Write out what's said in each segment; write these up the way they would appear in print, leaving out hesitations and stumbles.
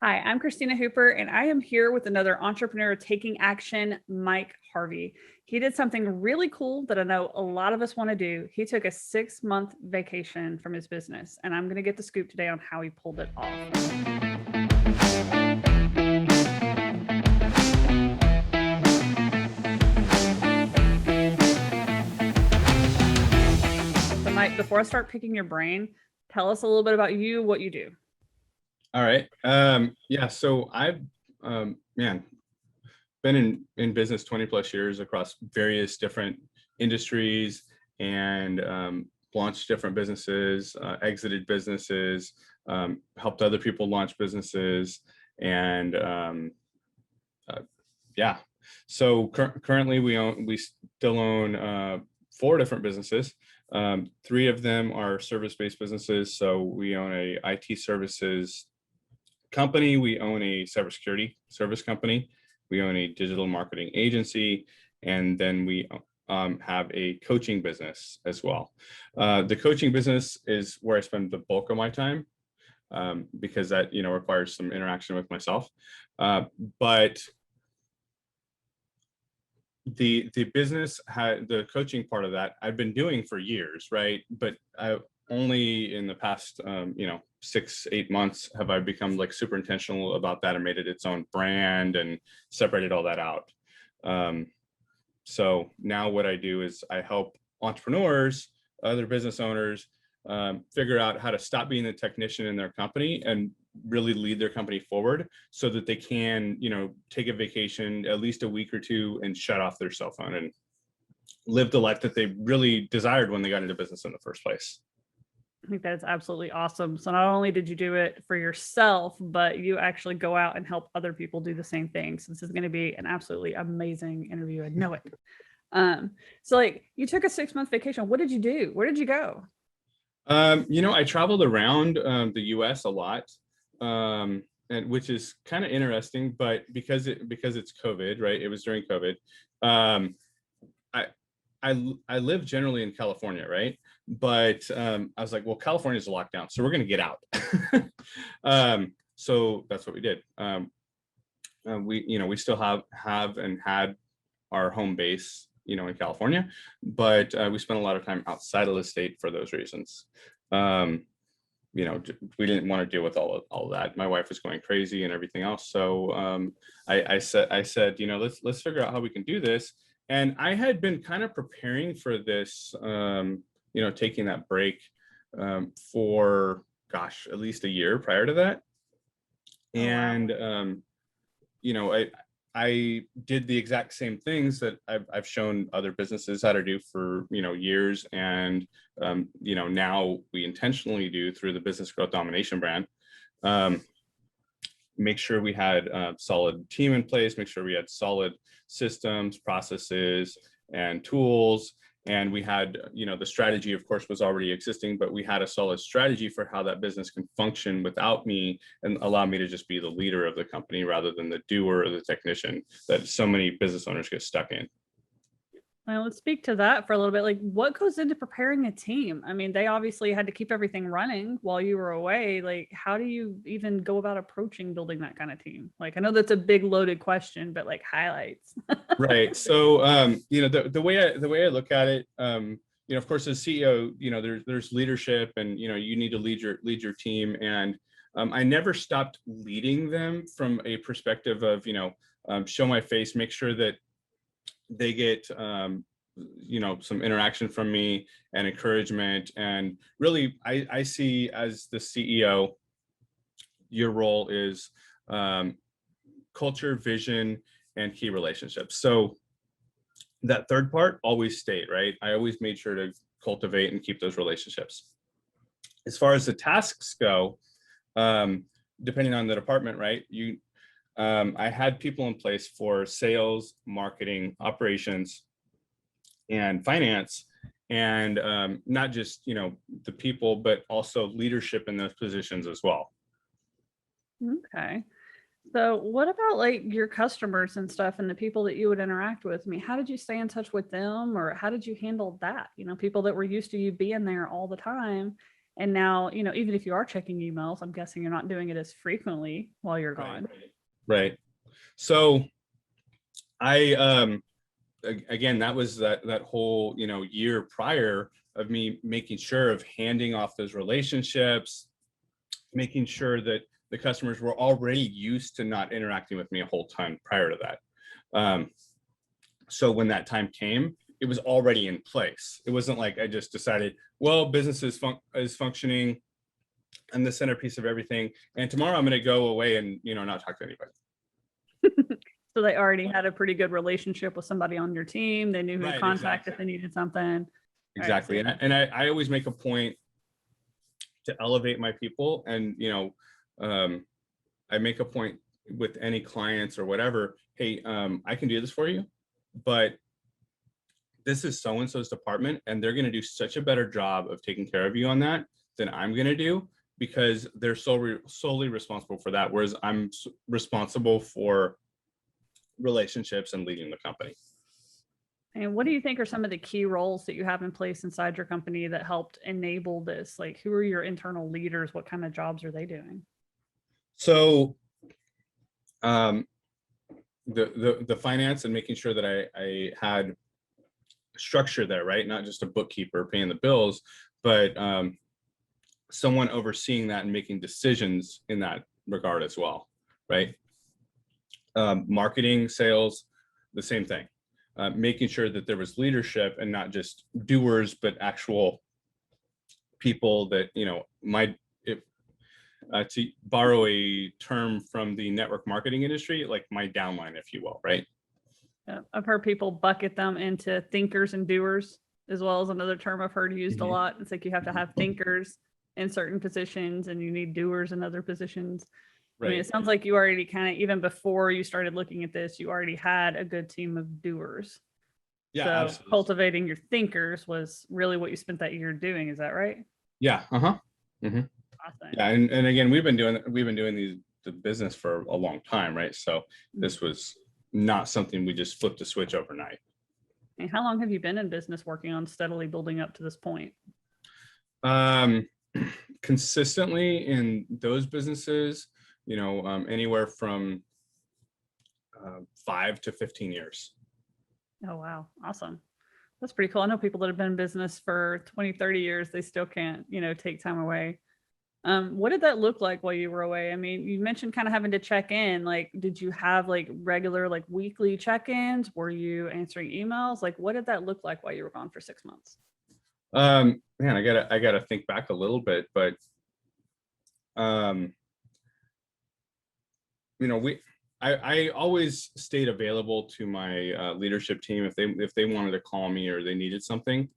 Hi, I'm Christina Hooper, and I am here with another entrepreneur taking action, Mike Harvey. He did something really cool that I know a lot of us want to do. He took a 6-month vacation from his business, and I'm going to get the scoop today on how he pulled it off. So, Mike, before I start picking your brain, tell us a little bit about you, what you do. All right. Yeah. So I've, man, been in business 20 plus years across various different industries and launched different businesses, exited businesses, helped other people launch businesses. And yeah. So currently we still own 4 different businesses. 3 of them are service-based businesses. So we own a IT services company, we own a cybersecurity service company, we own a digital marketing agency, and then we have a coaching business as well. The coaching business is where I spend the bulk of my time because that requires some interaction with myself. But the business had the coaching part of that I've been doing for years, right? But I only in the past 6-8 months have I become like super intentional about that and made it its own brand and separated all that out. So now what I do is I help entrepreneurs, other business owners, figure out how to stop being the technician in their company and really lead their company forward so that they can, take a vacation at least a week or 2 and shut off their cell phone and live the life that they really desired when they got into business in the first place. I think that is absolutely awesome. So not only did you do it for yourself, but you actually go out and help other people do the same thing. So this is going to be an absolutely amazing interview. I know it. So like you took a 6-month vacation. What did you do? Where did you go? I traveled around the US a lot. And which is kind of interesting, but because it's COVID, right? It was during COVID. I I live generally in California, right? But I was like, well, California's a lockdown, so we're going to get out. So that's what we did. We still have and had our home base, in California, but we spent a lot of time outside of the state for those reasons. We didn't want to deal with all of that. My wife was going crazy and everything else. So I said, let's figure out how we can do this. And I had been kind of preparing for this, taking that break for, gosh, at least a year prior to that. Oh, wow. And, I did the exact same things that I've shown other businesses how to do for, years. And, now we intentionally do through the Business Growth Domination brand. Make sure we had a solid team in place, make sure we had solid systems, processes, and tools. And we had, the strategy, of course, was already existing, but we had a solid strategy for how that business can function without me and allow me to just be the leader of the company rather than the doer or the technician that so many business owners get stuck in. Well, let's speak to that for a little bit. Like, what goes into preparing a team? I mean, they obviously had to keep everything running while you were away. Like, how do you even go about approaching building that kind of team? Like, I know that's a big loaded question, but like highlights. Right. So, the way I look at it, of course, as CEO, there's leadership, and you need to lead your team. And I never stopped leading them from a perspective of show my face, make sure that they get some interaction from me and encouragement. And really, I see as the CEO, your role is culture, vision, and key relationships. So that third part always stayed, right? I always made sure to cultivate and keep those relationships. As far as the tasks go, depending on the department, right? I had people in place for sales, marketing, operations, and finance, and not just the people, but also leadership in those positions as well. Okay. So what about like your customers and stuff and the people that you would interact with? I mean, how did you stay in touch with them, or how did you handle that? People that were used to you being there all the time And now, even if you are checking emails, I'm guessing you're not doing it as frequently while you're gone. Right. So I, again, that was that whole, year prior of me making sure of handing off those relationships, making sure that the customers were already used to not interacting with me a whole ton prior to that. So when that time came, it was already in place. It wasn't like I just decided, well, business is functioning. I'm the centerpiece of everything. And tomorrow I'm going to go away and, not talk to anybody. So they already had a pretty good relationship with somebody on your team. They knew who to contact if they needed something. Exactly. Right, so I always make a point to elevate my people. And, I make a point with any clients or whatever, hey, I can do this for you, but this is so-and-so's department, and they're going to do such a better job of taking care of you on that than I'm going to do, because they're solely responsible for that. Whereas I'm responsible for relationships and leading the company. And what do you think are some of the key roles that you have in place inside your company that helped enable this? Like, who are your internal leaders? What kind of jobs are they doing? So the finance and making sure that I had structure there, right? Not just a bookkeeper paying the bills, but someone overseeing that and making decisions in that regard as well, right? Marketing, sales, the same thing. Making sure that there was leadership and not just doers, but actual people that, to borrow a term from the network marketing industry, like my downline, if you will, right? Yeah, I've heard people bucket them into thinkers and doers, as well as another term I've heard used a lot. It's like you have to have thinkers in certain positions and you need doers in other positions. Right. I mean, it sounds like you already kind of, even before you started looking at this, you already had a good team of doers. Yeah. So absolutely. Cultivating your thinkers was really what you spent that year doing. Is that right? Yeah. Uh-huh. Mm-hmm. Awesome. Yeah. And again, we've been doing the business for a long time, right? So this was not something we just flipped a switch overnight. And how long have you been in business working on steadily building up to this point? Consistently in those businesses, anywhere from 5 to 15 years. Oh, wow. Awesome. That's pretty cool. I know people that have been in business for 20, 30 years, they still can't, take time away. What did that look like while you were away? I mean, you mentioned kind of having to check in. Like, did you have like regular, like weekly check-ins? Were you answering emails? Like, what did that look like while you were gone for 6 months? Man, I gotta think back a little bit, but I always stayed available to my leadership team if they wanted to call me or they needed something.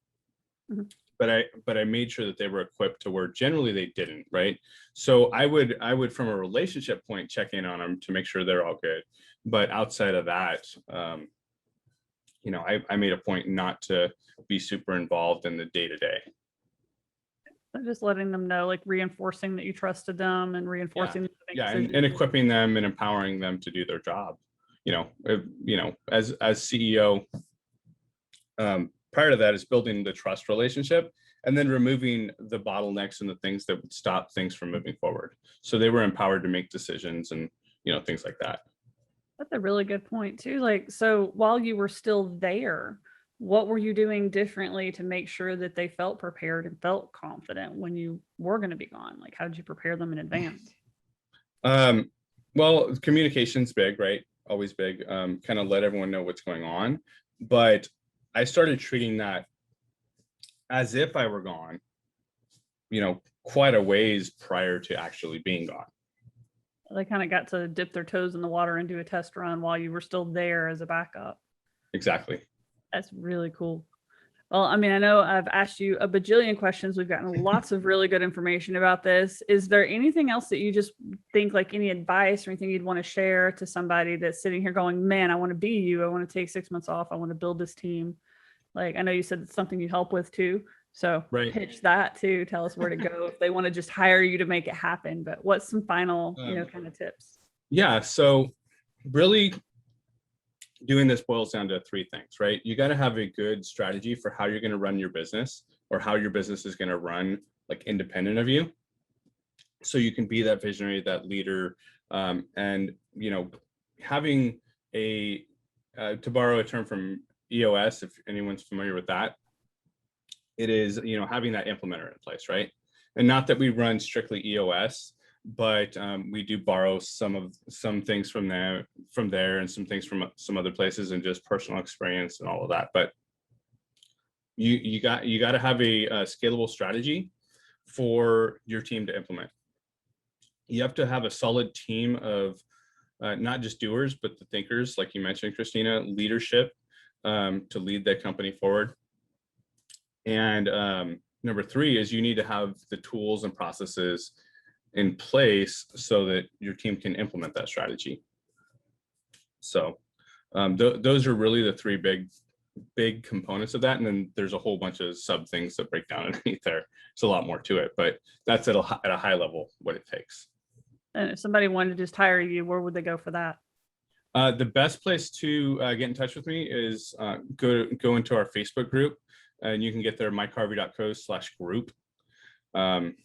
Mm-hmm. But I made sure that they were equipped to where generally they didn't, right? So I would from a relationship point check in on them to make sure they're all good. But outside of that, I made a point not to be super involved in the day-to-day. Just letting them know, like reinforcing that you trusted them and reinforcing and equipping them and empowering them to do their job. As CEO, prior to that is building the trust relationship and then removing the bottlenecks and the things that would stop things from moving forward. So they were empowered to make decisions and, things like that. That's a really good point too. Like, so while you were still there, what were you doing differently to make sure that they felt prepared and felt confident when you were going to be gone? Like, how did you prepare them in advance? Well, communication's big, right? Always big. Kind of let everyone know what's going on. But I started treating that as if I were gone, quite a ways prior to actually being gone. They kind of got to dip their toes in the water and do a test run while you were still there as a backup. Exactly. That's really cool. Well, I mean, I know I've asked you a bajillion questions. We've gotten lots of really good information about this. Is there anything else that you just think, like any advice or anything you'd want to share to somebody that's sitting here going, man, I want to be you. I want to take 6 months off. I want to build this team. Like, I know you said it's something you help with too. So pitch that too. Tell us where to go if they want to just hire you to make it happen. But what's some final, kind of tips? Yeah. So really doing this boils down to 3 things, right? You got to have a good strategy for how you're going to run your business or how your business is going to run like independent of you. So you can be that visionary, that leader, and having a to borrow a term from EOS, if anyone's familiar with that, it is having that implementer in place, right? And not that we run strictly EOS, but we do borrow some things from there, and some things from some other places, and just personal experience and all of that. But you got to have a scalable strategy for your team to implement. You have to have a solid team of not just doers, but the thinkers, like you mentioned, Christina, leadership to lead that company forward. And number 3 is you need to have the tools and processes in place so that your team can implement that strategy. So those are really the 3 big components of that. And then there's a whole bunch of sub things that break down underneath there. It's a lot more to it, but that's at a high level what it takes. And if somebody wanted to just hire you, where would they go for that? The best place to get in touch with me is go into our Facebook group, and you can get there, mikeharvey.co/group. And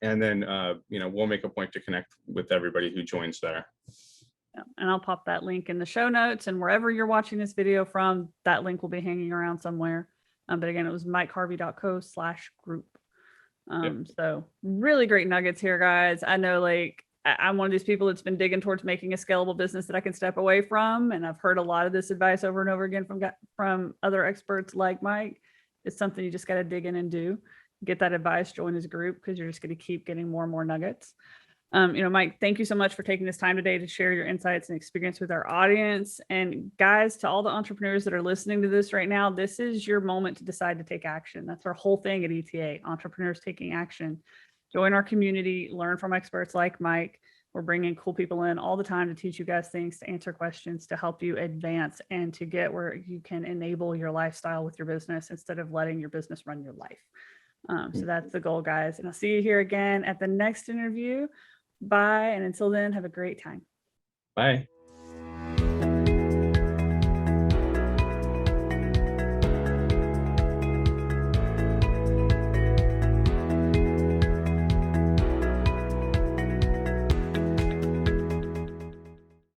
then, we'll make a point to connect with everybody who joins there. Yeah, and I'll pop that link in the show notes, and wherever you're watching this video from, that link will be hanging around somewhere. But again, it was mikeharvey.co/group. So really great nuggets here, guys. I know, like, I'm one of these people that's been digging towards making a scalable business that I can step away from. And I've heard a lot of this advice over and over again from other experts like Mike. It's something you just got to dig in and do. Get that advice, join his group, because you're just going to keep getting more and more nuggets. Mike, thank you so much for taking this time today to share your insights and experience with our audience. And guys, to all the entrepreneurs that are listening to this right now, this is your moment to decide to take action. That's our whole thing at ETA, entrepreneurs taking action. Join our community, learn from experts like Mike. We're bringing cool people in all the time to teach you guys things, to answer questions, to help you advance, and to get where you can enable your lifestyle with your business instead of letting your business run your life. So that's the goal, guys. And I'll see you here again at the next interview. Bye. And until then, have a great time. Bye.